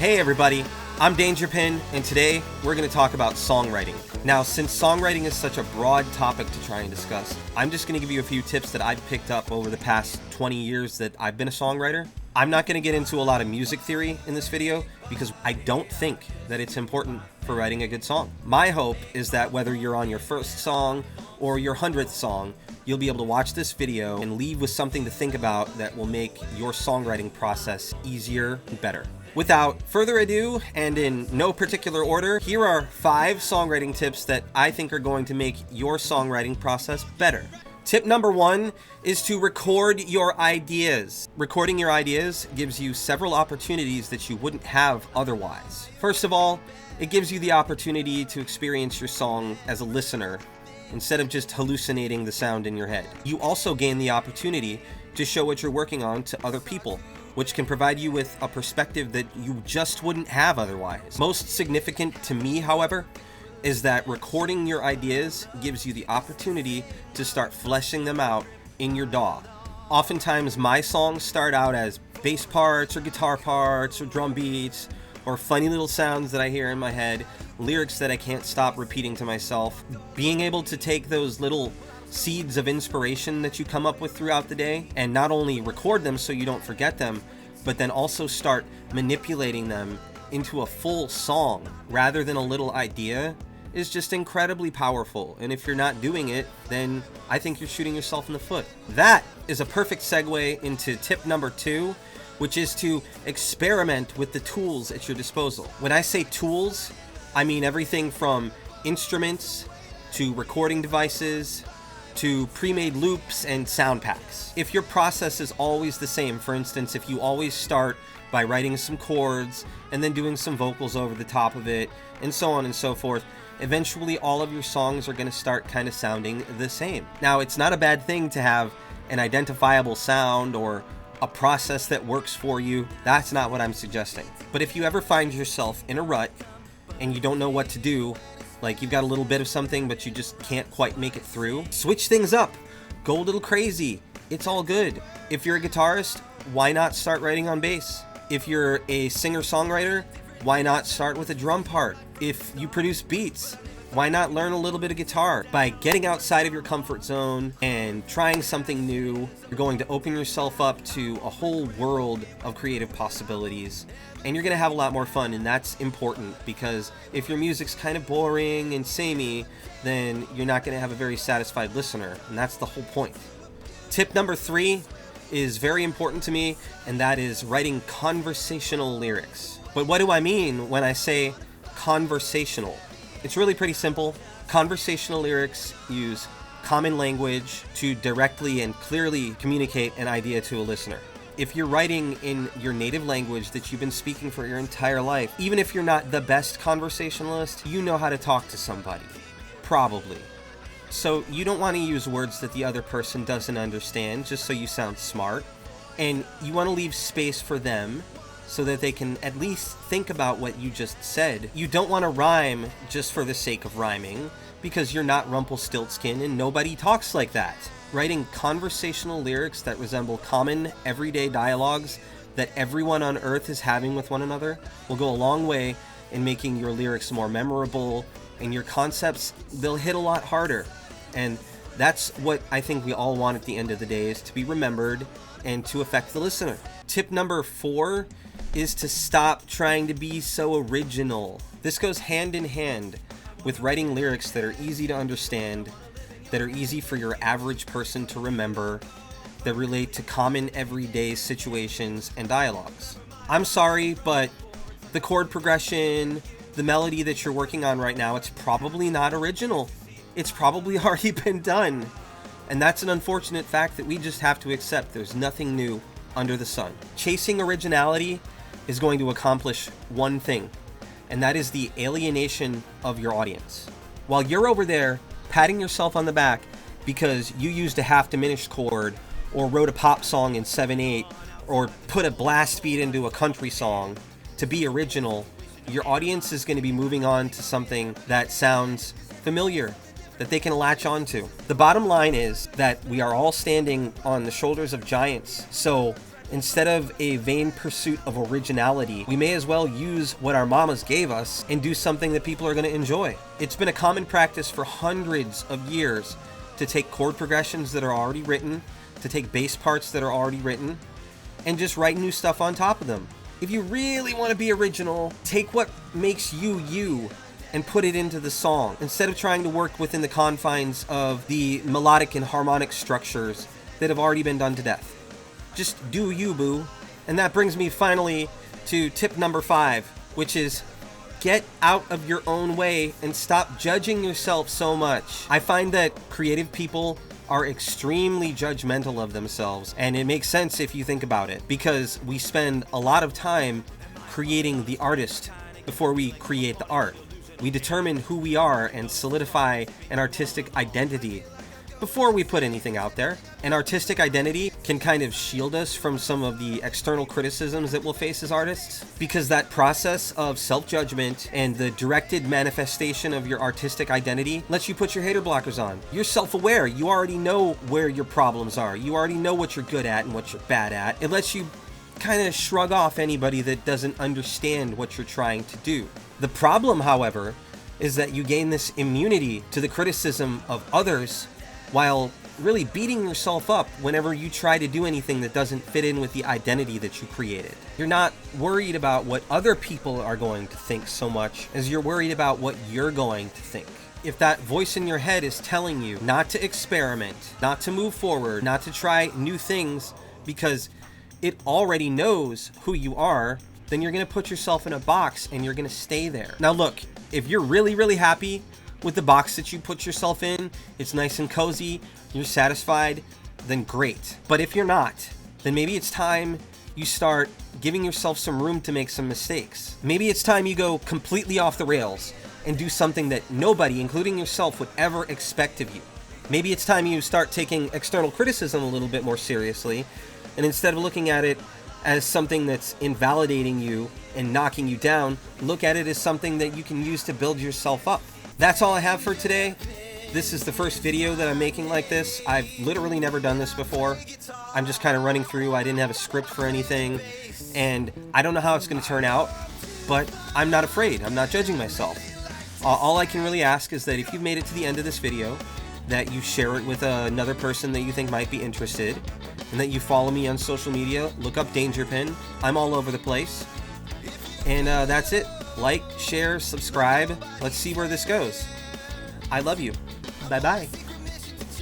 Hey everybody, I'm Dangerpin, and today we're going to talk about songwriting. Now, since songwriting is such a broad topic to try and discuss, I'm just going to give you a few tips that I've picked up over the past 20 years that I've been a songwriter. I'm not going to get into a lot of music theory in this video because I don't think that it's important for writing a good song. My hope is that whether you're on your first song or your 100th song, you'll be able to watch this video and leave with something to think about that will make your songwriting process easier and better. Without further ado, and in no particular order, here are 5 songwriting tips that I think are going to make your songwriting process better. Tip number 1 is to record your ideas. Recording your ideas gives you several opportunities that you wouldn't have otherwise. First of all, it gives you the opportunity to experience your song as a listener instead of just hallucinating the sound in your head. You also gain the opportunity to show what you're working on to other people, which can provide you with a perspective that you just wouldn't have otherwise. Most significant to me, however, is that recording your ideas gives you the opportunity to start fleshing them out in your DAW. Oftentimes my songs start out as bass parts or guitar parts or drum beats or funny little sounds that I hear in my head, lyrics that I can't stop repeating to myself. Being able to take those little seeds of inspiration that you come up with throughout the day and not only record them so you don't forget them, but then also start manipulating them into a full song rather than a little idea is just incredibly powerful. And if you're not doing it, then I think you're shooting yourself in the foot. That is a perfect segue into tip number 2, which is to experiment with the tools at your disposal. When I say tools, I mean everything from instruments to recording devices to pre-made loops and sound packs. If your process is always the same, for instance, if you always start by writing some chords and then doing some vocals over the top of it and so on and so forth, eventually all of your songs are going to start kind of sounding the same. Now, it's not a bad thing to have an identifiable sound or a process that works for you. That's not what I'm suggesting. But if you ever find yourself in a rut and you don't know what to do, like you've got a little bit of something but you just can't quite make it through, switch things up, go a little crazy. It's all good. If you're a guitarist, why not start writing on bass? If you're a singer-songwriter, why not start with a drum part? If you produce beats, why not learn a little bit of guitar? By getting outside of your comfort zone and trying something new, you're going to open yourself up to a whole world of creative possibilities, and you're going to have a lot more fun. And that's important, because if your music's kind of boring and samey, then you're not going to have a very satisfied listener, and that's the whole point. Tip number 3 is very important to me, and that is writing conversational lyrics. But what do I mean when I say conversational? It's really pretty simple. Conversational lyrics use common language to directly and clearly communicate an idea to a listener. If you're writing in your native language that you've been speaking for your entire life, even if you're not the best conversationalist, you know how to talk to somebody. Probably. So you don't want to use words that the other person doesn't understand just so you sound smart. And you want to leave space for them so that they can at least think about what you just said. You don't want to rhyme just for the sake of rhyming, because you're not Rumpelstiltskin and nobody talks like that. Writing conversational lyrics that resemble common, everyday dialogues that everyone on Earth is having with one another will go a long way in making your lyrics more memorable, and your concepts, they'll hit a lot harder. And that's what I think we all want at the end of the day, is to be remembered and to affect the listener. Tip number 4 is to stop trying to be so original. This goes hand in hand with writing lyrics that are easy to understand, that are easy for your average person to remember, that relate to common everyday situations and dialogues. I'm sorry, but the chord progression, the melody that you're working on right now, it's probably not original. It's probably already been done. And that's an unfortunate fact that we just have to accept. There's nothing new under the sun. Chasing originality is going to accomplish one thing, and that is the alienation of your audience. While you're over there patting yourself on the back because you used a half diminished chord, or wrote a pop song in 7/8, or put a blast beat into a country song to be original, your audience is going to be moving on to something that sounds familiar, that they can latch onto. The bottom line is that we are all standing on the shoulders of giants. So Instead of a vain pursuit of originality, we may as well use what our mamas gave us and do something that people are going to enjoy. It's been a common practice for hundreds of years to take chord progressions that are already written, to take bass parts that are already written, and just write new stuff on top of them. If you really want to be original, take what makes you you and put it into the song, instead of trying to work within the confines of the melodic and harmonic structures that have already been done to death. Just do you, boo. And that brings me finally to tip number 5, which is get out of your own way and stop judging yourself so much. I find that creative people are extremely judgmental of themselves, and it makes sense if you think about it, because we spend a lot of time creating the artist before we create the art. We determine who we are and solidify an artistic identity before we put anything out there. An artistic identity can kind of shield us from some of the external criticisms that we'll face as artists, because that process of self-judgment and the directed manifestation of your artistic identity lets you put your hater blockers on. You're self-aware. You already know where your problems are. You already know what you're good at and what you're bad at. It lets you kind of shrug off anybody that doesn't understand what you're trying to do. The problem, however, is that you gain this immunity to the criticism of others while really beating yourself up whenever you try to do anything that doesn't fit in with the identity that you created. You're not worried about what other people are going to think so much as you're worried about what you're going to think. If that voice in your head is telling you not to experiment, not to move forward, not to try new things because it already knows who you are, then you're going to put yourself in a box and you're going to stay there. Now look, if you're really, really happy with the box that you put yourself in, it's nice and cozy, you're satisfied, then great. But if you're not, then maybe it's time you start giving yourself some room to make some mistakes. Maybe it's time you go completely off the rails and do something that nobody, including yourself, would ever expect of you. Maybe it's time you start taking external criticism a little bit more seriously, and instead of looking at it as something that's invalidating you and knocking you down, look at it as something that you can use to build yourself up. That's all I have for today. This is the first video that I'm making like this. I've literally never done this before. I'm just kind of running through. I didn't have a script for anything, and I don't know how it's going to turn out, but I'm not afraid. I'm not judging myself. All I can really ask is that if you've made it to the end of this video, that you share it with another person that you think might be interested, and that you follow me on social media. Look up Danger Pin. I'm all over the place. And that's it. Like, share, subscribe. Let's see where this goes. I love you. Bye-bye.